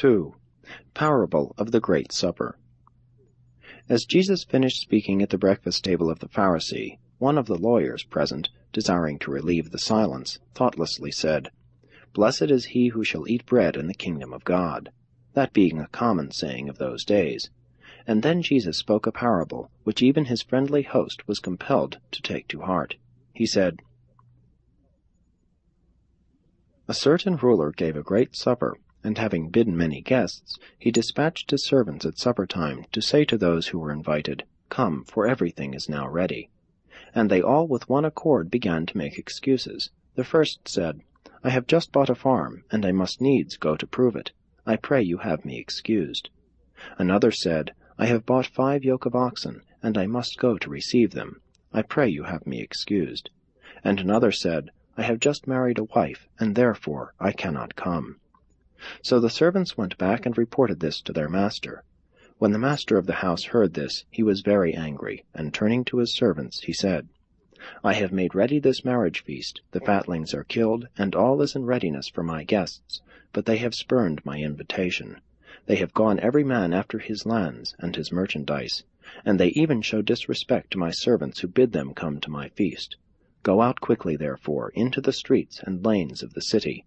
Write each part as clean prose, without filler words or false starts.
2. Parable of the Great Supper. As Jesus finished speaking at the breakfast table of the Pharisee, one of the lawyers present, desiring to relieve the silence, thoughtlessly said, "Blessed is he who shall eat bread in the kingdom of God," that being a common saying of those days. And then Jesus spoke a parable, which even his friendly host was compelled to take to heart. He said, "A certain ruler gave a great supper, and having bidden many guests, he dispatched his servants at supper time to say to those who were invited, 'Come, for everything is now ready.' And they all with one accord began to make excuses. The first said, 'I have just bought a farm, and I must needs go to prove it. I pray you have me excused.' Another said, 'I have bought 5 yoke of oxen, and I must go to receive them. I pray you have me excused.' And another said, 'I have just married a wife, and therefore I cannot come.' So the servants went back and reported this to their master. When the master of the house heard this, he was very angry, and turning to his servants, he said, 'I have made ready this marriage feast, the fatlings are killed, and all is in readiness for my guests, but they have spurned my invitation. They have gone every man after his lands and his merchandise, and they even show disrespect to my servants who bid them come to my feast. Go out quickly, therefore, into the streets and lanes of the city,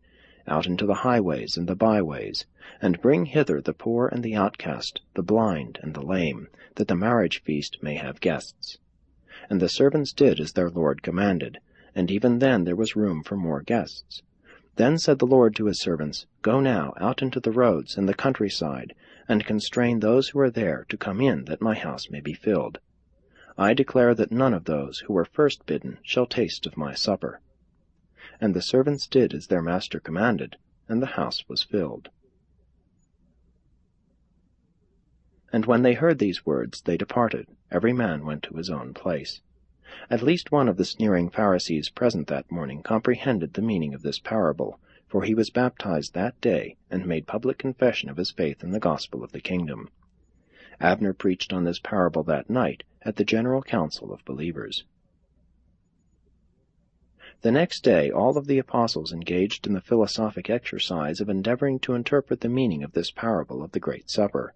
out into the highways and the byways, and bring hither the poor and the outcast, the blind and the lame, that the marriage feast may have guests.' And the servants did as their lord commanded, and even then there was room for more guests. Then said the Lord to his servants, 'Go now out into the roads and the countryside, and constrain those who are there to come in, that my house may be filled. I declare that none of those who were first bidden shall taste of my supper.' And the servants did as their master commanded, and the house was filled. And when they heard these words, they departed. Every man went to his own place. At least one of the sneering Pharisees present that morning comprehended the meaning of this parable, for he was baptized that day, and made public confession of his faith in the gospel of the kingdom. Abner preached on this parable that night at the general council of believers. The next day all of the apostles engaged in the philosophic exercise of endeavoring to interpret the meaning of this parable of the Great Supper.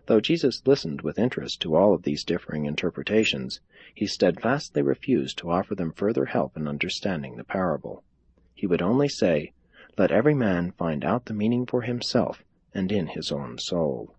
Though Jesus listened with interest to all of these differing interpretations, he steadfastly refused to offer them further help in understanding the parable. He would only say, "Let every man find out the meaning for himself, and in his own soul."